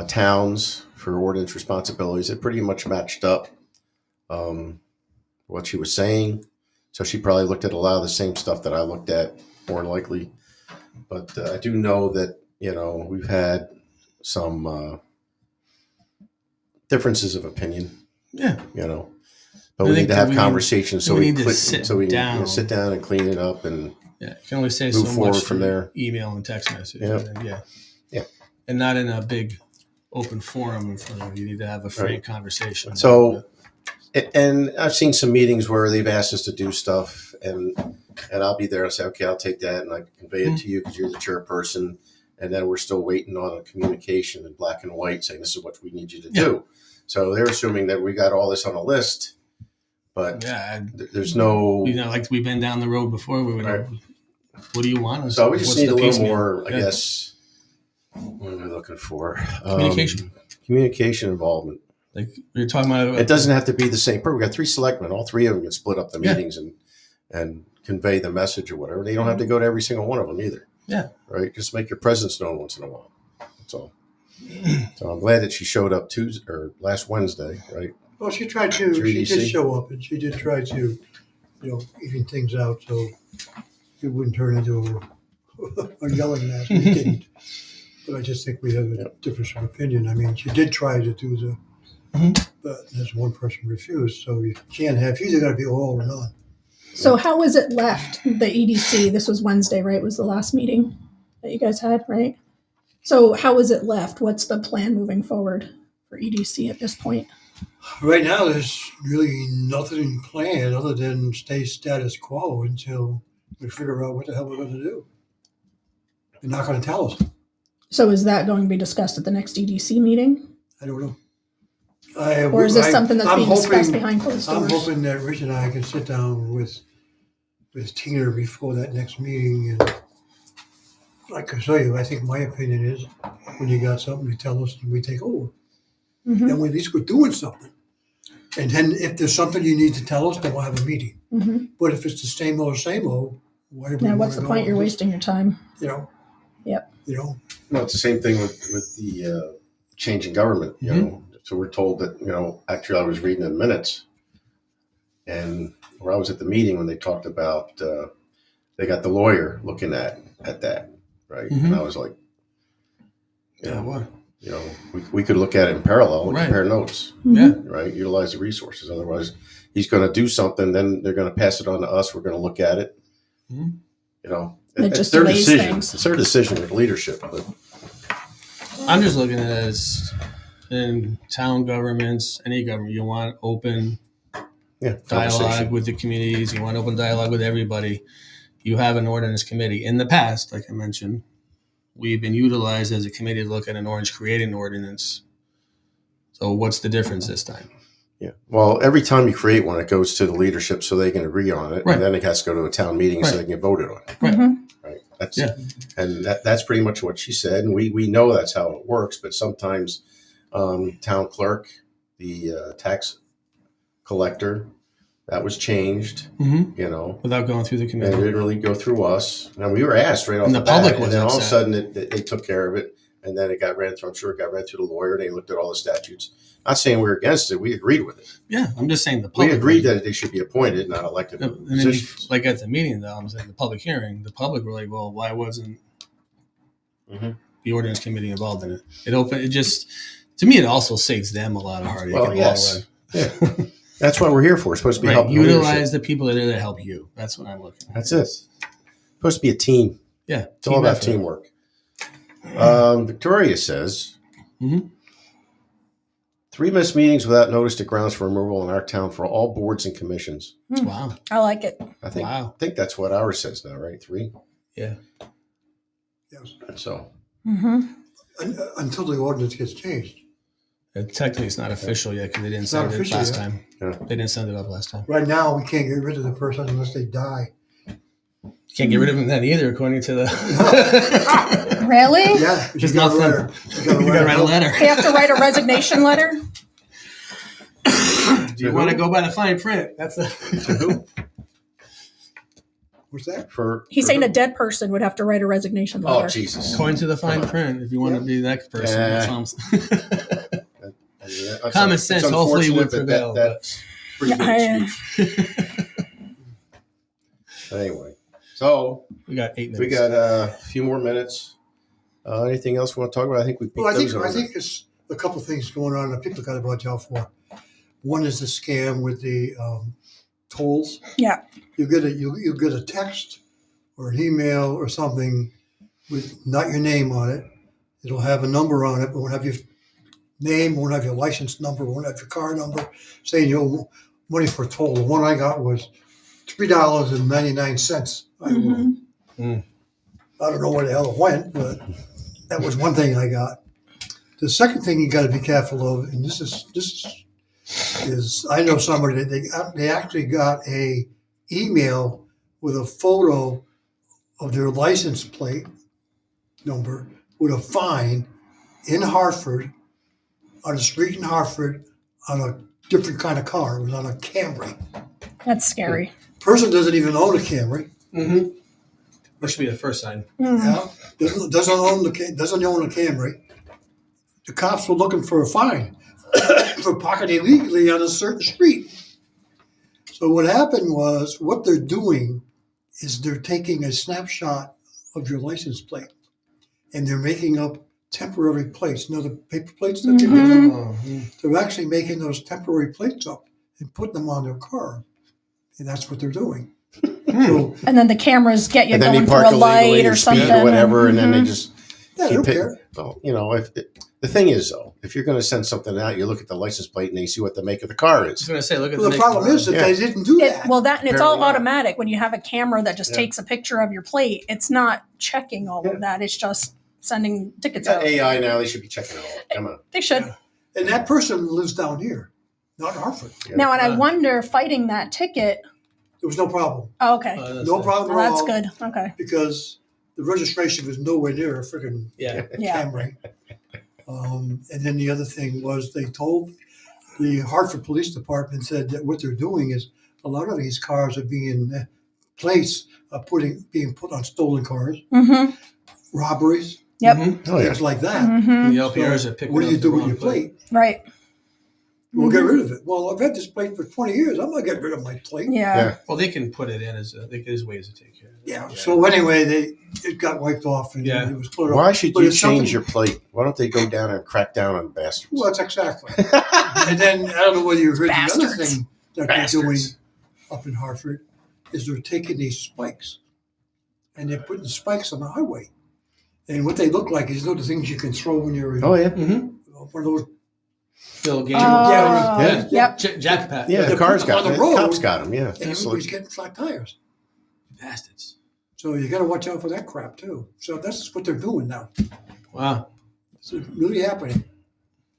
towns for ordinance responsibilities, it pretty much matched up what she was saying. So she probably looked at a lot of the same stuff that I looked at, more than likely. But I do know that, you know, we've had some differences of opinion, yeah, you know. But I we think need to that have we conversations so we we need to click, sit so we can down. sit down and clean it up and yeah, you can only say Move so forward much from through there. email and text message. Yeah. Yeah. Yeah. And not in a big open forum in front of you. You need to have a frank Right. conversation. So, and I've seen some meetings where they've asked us to do stuff, and I'll be there and say, okay, I'll take that and I convey it to you because you're the chairperson, and then we're still waiting on a communication in black and white saying this is what we need you to do. So they're assuming that we got all this on a list, but yeah, there's no. you know, like we've been down the road before. We would. Right. What do you want? So we just What's need the a little piecemeal? more, I Yeah. guess. What am I looking for? Communication. Communication involvement. Like we were talking about. It doesn't have to be the same person. We got 3 selectmen. All 3 of them can split up the Yeah. meetings and convey the message or whatever. They don't have to go to every single one of them either. Yeah. Right. Just make your presence known once in a while. That's all. So I'm glad that she showed up Tuesday or last Wednesday. Right. Well, she tried to. Through She EDC? did show up, and she did try to, you know, even things out so it wouldn't turn into a yelling match. It didn't. But I just think we have a difference of opinion. I mean, she did try to do the, but as one person refused. So you can't have. You either got to be all or none. So how was it left? The EDC. This was Wednesday, right? Was the last meeting that you guys had, right? So how was it left? What's the plan moving forward for EDC at this point? Right now, there's really nothing planned other than stay status quo until we figure out what the hell we're going to do. They're not going to tell us. So is that going to be discussed at the next EDC meeting? I don't know. Or is this something that's I'm being discussed hoping- behind closed I'm doors? hoping that Rich and I can sit down with Tina before that next meeting, and I can tell you, I think my opinion is when you got something, you tell us and we take over. Mhm. Then we at least we're doing something. And then if there's something you need to tell us, then we'll have a meeting. Mhm. But if it's the same old, why do we Now, what's wanna the go point? You're on this? wasting your time. You know, Yep. you know. No, it's the same thing with the change in government. You know, so we're told that, you know, actually I was reading the minutes, and where I was at the meeting when they talked about they got the lawyer looking at that, right? And I was like, Yeah, what? you know, we could look at it in parallel and Right. compare notes, Yeah. right? Utilize the resources. Otherwise, he's going to do something, then they're going to pass it on to us. We're going to look at it. Mhm. You know, It it's just their delays decision. things. It's their decision with leadership. But I'm just looking at it as in town governments, any government, you want open dialogue conversation. with the communities, you want open dialogue with everybody. You have an ordinance committee. In the past, like I mentioned, we've been utilized as a committee to look at an ordinance, creating an ordinance. So what's the difference this time? Yeah. Well, every time you create one, it goes to the leadership so they can agree on it, Right. and then it has to go to a town meeting so Right. they can get voted on it. Right. Right. That's Yeah. and that's pretty much what she said, and we know that's how it works. But sometimes town clerk, the tax collector, that was changed. Mhm. You know, Without going through the and it committee. didn't really go through us. Now we were asked right off And the the bat, public and was then all of a upset. sudden they took care of it, and then it got read through. I'm sure it got read through the lawyer. They looked at all the statutes. Not saying we were against it. We agreed with it. Yeah, I'm just saying the We public. agreed that they should be appointed, not elected. And then you, positions. like at the meeting, though, I'm saying the public hearing, the public were like, well, why wasn't the ordinance committee involved in it? It just, to me, it also saves them a lot of heartache. Well, in the yes. long run. Yeah. That's what we're here for. It's supposed to be Right, helping utilize leadership. the people that are there to help you. That's what I'm looking at. That's it. Supposed to be a team. Yeah, It's all about effort. teamwork. Victoria says, Mhm. 3 missed meetings without notice to grounds for removal in our town for all boards and commissions. Wow. I like it. I think Wow. I think that's what ours says now, right? 3. Yeah. Yes. So Until the ordinance gets changed. Technically, it's not official yet because they didn't It's not send it official last yet. time. Yeah. They didn't send it up last time. Right now, we can't get rid of the person unless they die. Can't get rid of them then either, according to the. Really? Yeah, There's you gotta nothing. write a- You gotta write a letter. They have to write a resignation letter? Do you want to go by the fine print? That's to who? What's that? He's saying a dead person would have to write a resignation letter. Oh Jesus! according to the fine print. If you want to be that person, that's what I'm saying. That's Common it's sense hopefully would unfortunate, but prevail. that's pretty good Yeah, excuse. Anyway, so We got 8 minutes. we got a few more minutes. Anything else we want to talk about? I think we. Well, I think those over. it's a couple of things going on that people got to watch out for. One is the scam with the tolls. Yeah. You get a text or an email or something with not your name on it. It'll have a number on it, but won't have your name, won't have your license number, won't have your car number, saying you owe money for a toll. The one I got was $3.99. I don't know where the hell it went, but that was one thing I got. The second thing you got to be careful of, and this is I know somebody that they actually got a email with a photo of their license plate number with a fine in Hartford, on a street in Hartford, on a different kind of car. It was on a Camry. That's scary. Person doesn't even own a Camry. Mm-hmm. That should be the first sign. Yeah, doesn't own a Camry. The cops were looking for a fine for parking illegally on a certain street. So what happened was, what they're doing is they're taking a snapshot of your license plate, and they're making up temporary plates. You know the paper plates that they make up? They're actually making those temporary plates up and putting them on their car, and that's what they're doing. So, And then the cameras get you and then going they for park a illegally light or or speed something. or whatever, and then they Mhm. just yeah, they keep don't it. care. Well, you know, the thing is though, if you're going to send something out, you look at the license plate and you see what the make of the car I was is. going to say, look at Well, the make problem and is that Yeah. they didn't do that. Well, that and it's all Apparently not. automatic. When you have a camera that just Yeah. takes a picture of your plate, it's not checking all of that. It's just sending tickets Got out. AI now; they should be checking it all. Come on. They should. And that person lives down here, not in Hartford. Yeah. Now, and I wonder, fighting that ticket. There was no problem. Oh, okay. No problem Oh, at that's all. good. Okay. Because the registration was nowhere near a freaking Yeah. Yeah. Camry. And then the other thing was they told the Hartford Police Department said that what they're doing is a lot of these cars are being being put on stolen cars, Mm-hmm. robberies, Yep. Oh yeah. things like that. Mm-hmm. The LPRs are picking What do up you the do with wrong your plate? Right. We'll get rid of it. Well, I've had this plate for 20 years. I'm not getting rid of my plate. Well, they can put it in as there's ways to take care of it. Yeah. So anyway, it got wiped off and it was cleared Why off. should But you it's change something- your plate? Why don't they go down and crack down on bastards? Well, that's exactly. And then I don't know whether you've heard the other Bastards. thing that they're doing up in Hartford is they're taking these spikes and they're putting spikes on the highway. And what they look like is the things you can throw when you're in Oh, yeah. one of those. Phil Game. Yep. Jackpot. Yeah, the They're cars putting them got on them. the road. Cops got them, yeah. And everybody's getting flat tires. Bastards. So you got to watch out for that crap too. So that's what they're doing now. Wow. It's really happening.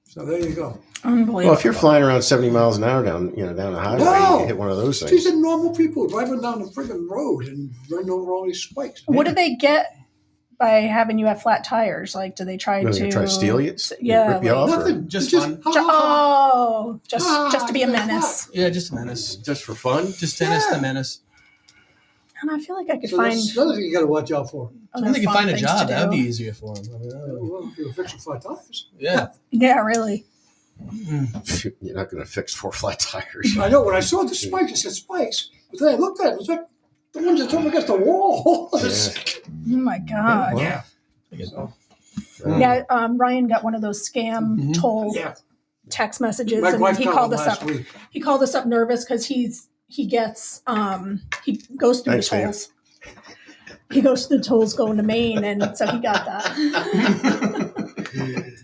So there you go. Unbelievable. Well, if you're flying around 70 miles an hour down the highway, No. you hit one of those These things. are normal people driving down the friggin' road and running over all these spikes. What do they get by having you have flat tires? Like, do they try What, to they try to steal you? Yeah. Rip you off? Or Nothing. Just It's fun. Just to be a menace. Yeah, just a menace. just for fun? Just Dennis the Menace. And I feel like I could So find that's another thing you got to watch out for. I other think they can fun find a things job. to That would be do. easier for them. Well, if you're fixing flat tires. Yeah. Yeah, really. You're not going to fix 4 flat tires. I know. When I saw the spikes, I said spikes. But then I looked at it. It was like the ones that come against the wall. Oh my god. Yeah. Yeah, Ryan got one of those scam toll Yeah. text messages, My and wife he got called one us last up. week. He called us up nervous because he gets he goes through Thanks, the man. tolls. He goes through the tolls going to Maine, and so he got that.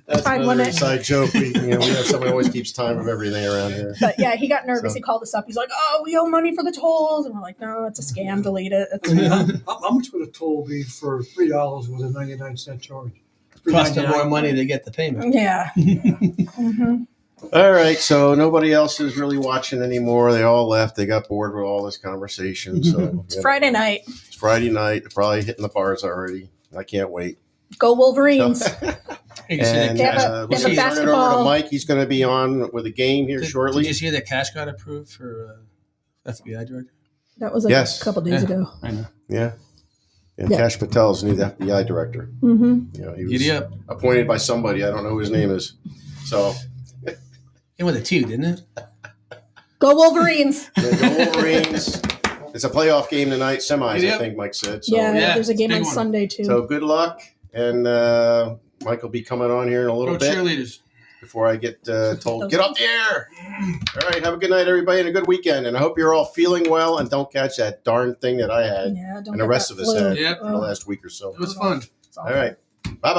That's I another wanna- inside joke. We have someone who always keeps time of everything around here. But yeah, he got nervous. So- He called us up. He's like, "Oh, we owe money for the tolls," and we're like, "No, it's a scam. Delete it." How much would a toll be for $3 with a 99-cent charge? Cost them $3.99. more money to get the payment. Yeah. All right, so nobody else is really watching anymore. They all left. They got bored with all this conversation. So It's Friday night. It's Friday night. They're probably hitting the bars already. I can't wait. Go Wolverines. Hey, you see And They have we'll a- they have a turn it over to basketball- Mike. He's going to be on with a game here shortly. Did you see that Cash got approved for FBI director? That was like Yes. a couple days ago. I know. Yeah. Yeah, Yeah. Kash Patel's new FBI director. Mm-hmm. You know, he was Giddy up. appointed by somebody. I don't know who his name is. So, It went a T, didn't it? Go Wolverines. the Wolverines. It's a playoff game tonight, semis, Giddy I up. think Mike said. So, Yeah, there's a game big on one. Sunday too. So good luck. And Mike will be coming on here in a little Go bit cheerleaders. before I get told, get off the air. All right, have a good night, everybody, and a good weekend. And I hope you're all feeling well and don't catch that darn thing that I had Yeah, don't and the get rest that of us flu. had Yep. for the last week or so. It was fun. All right. Bye-bye.